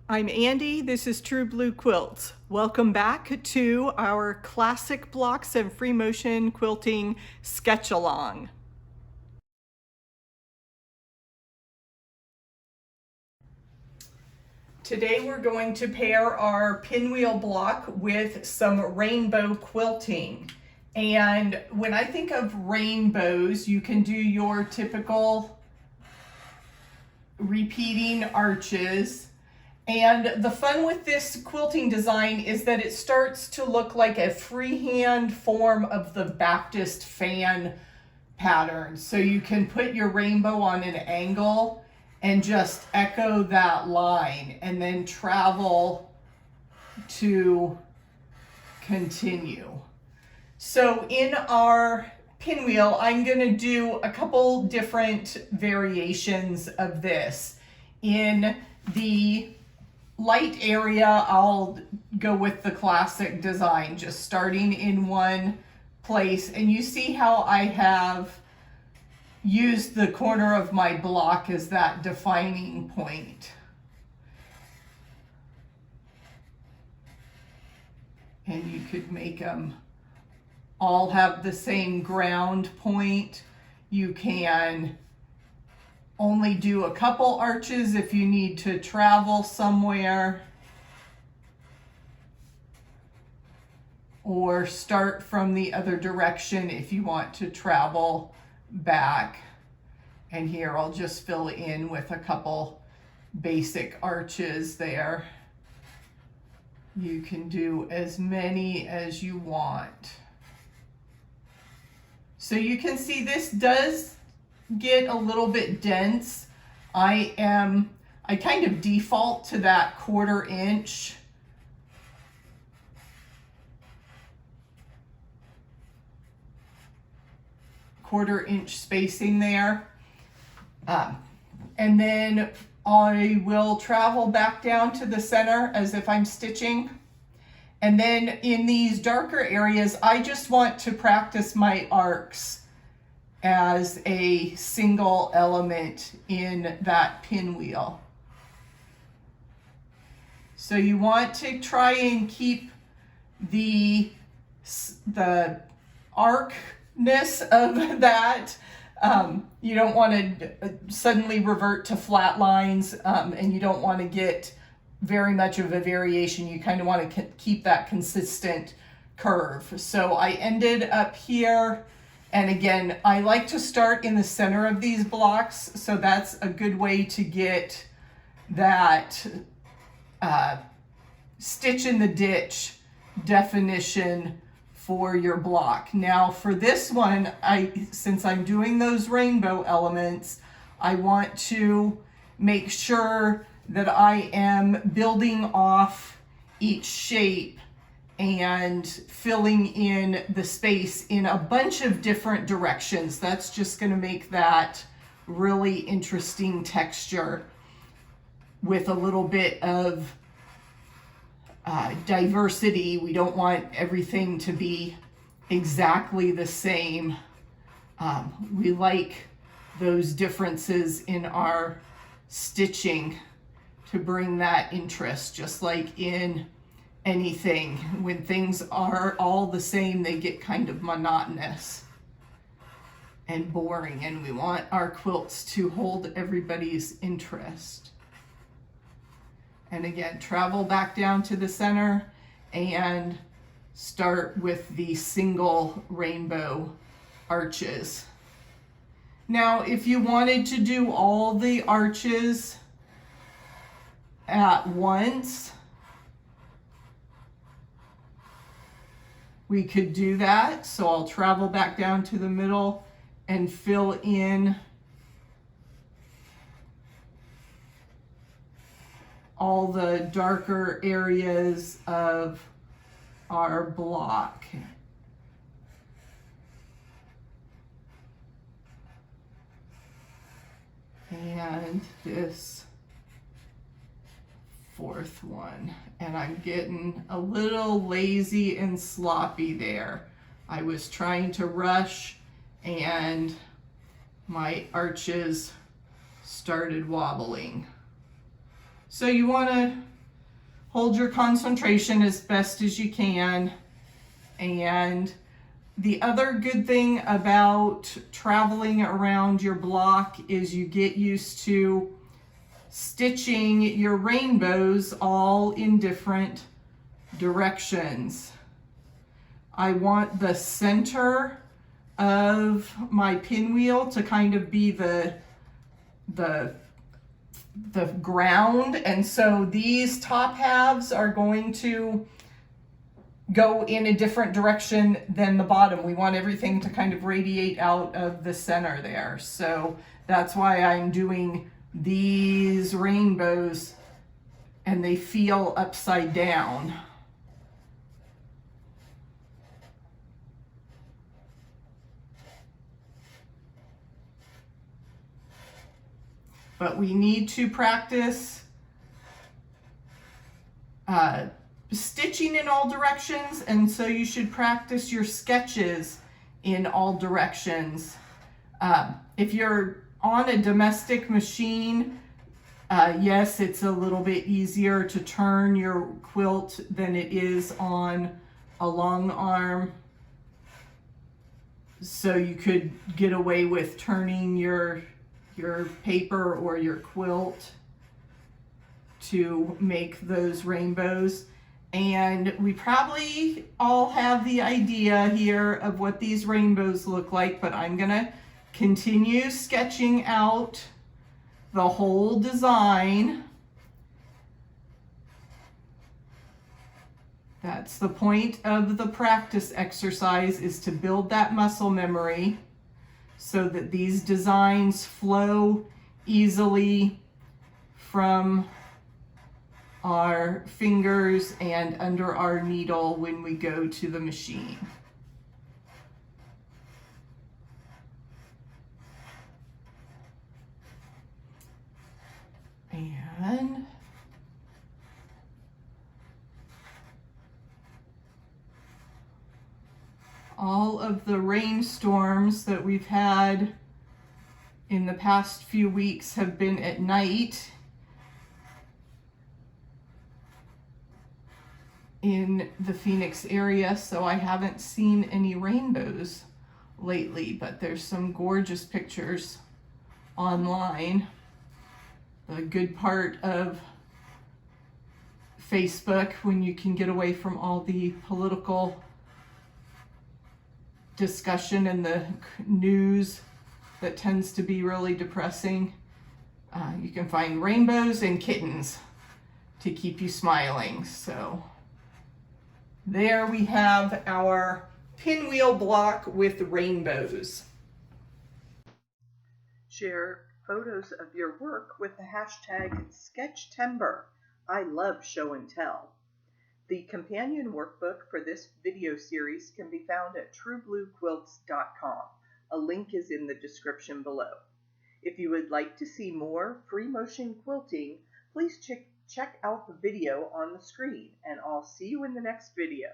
I'm Andy, this is True Blue Quilts. Welcome back to our classic blocks and free motion quilting sketch along. Today we're going to pair our pinwheel block with some rainbow quilting. And when I think of rainbows, you can do your typical repeating arches. And the fun with this quilting design is that it starts to look like a freehand form of the Baptist fan pattern. So you can put your rainbow on an angle and just echo that line and then travel to continue. So in our pinwheel, I'm going to do a couple different variations of this. In the light area, I'll go with the classic design, just starting in one place. And you see how I have used the corner of my block as that defining point. And you could make them all have the same ground point. You can only do a couple arches if you need to travel somewhere, or start from the other direction if you want to travel back. And here I'll just fill in with a couple basic arches there. You can do as many as you want. So you can see this does get a little bit dense. I kind of default to that 1/4 inch. Spacing there. And then I will travel back down to the center as if I'm stitching. And then in these darker areas, I just want to practice my arcs as a single element in that pinwheel. So you want to try and keep the arcness of that. You don't want to suddenly revert to flat lines, and you don't want to get very much of a variation. You kind of want to keep that consistent curve. So I ended up here. And again, I like to start in the center of these blocks, so that's a good way to get that stitch in the ditch definition for your block. Now for this one, since I'm doing those rainbow elements, I want to make sure that I am building off each shape and filling in the space in a bunch of different directions. That's just going to make that really interesting texture with a little bit of diversity. We don't want everything to be exactly the same. We like those differences in our stitching to bring that interest, just like in anything. When things are all the same, they get kind of monotonous and boring, and we want our quilts to hold everybody's interest. And again, travel back down to the center and start with the single rainbow arches. Now, if you wanted to do all the arches at once, we could do that. So I'll travel back down to the middle and fill in all the darker areas of our block. And this 4th one, and I'm getting a little lazy and sloppy there. I was trying to rush and my arches started wobbling. So you want to hold your concentration as best as you can. And the other good thing about traveling around your block is you get used to stitching your rainbows all in different directions. I want the center of my pinwheel to kind of be the ground, and so these top halves are going to go in a different direction than the bottom. We want everything to kind of radiate out of the center there. So that's why I'm doing these rainbows and they feel upside down. But we need to practice stitching in all directions, and so you should practice your sketches in all directions. If you're on a domestic machine, yes, it's a little bit easier to turn your quilt than it is on a long arm. So you could get away with turning your paper or your quilt to make those rainbows. And we probably all have the idea here of what these rainbows look like, but I'm gonna continue sketching out the whole design. That's the point of the practice exercise, is to build that muscle memory so that these designs flow easily from our fingers and under our needle when we go to the machine. And all of the rainstorms that we've had in the past few weeks have been at night in the Phoenix area, so I haven't seen any rainbows lately, but there's some gorgeous pictures online. The good part of Facebook, when you can get away from all the political discussion and the news that tends to be really depressing, you can find rainbows and kittens to keep you smiling. So there we have our pinwheel block with rainbows. Share photos of your work with the hashtag #SketchTimber. I love show and tell. The companion workbook for this video series can be found at truebluequilts.com. A link is in the description below. If you would like to see more free motion quilting, please check out the video on the screen, and I'll see you in the next video.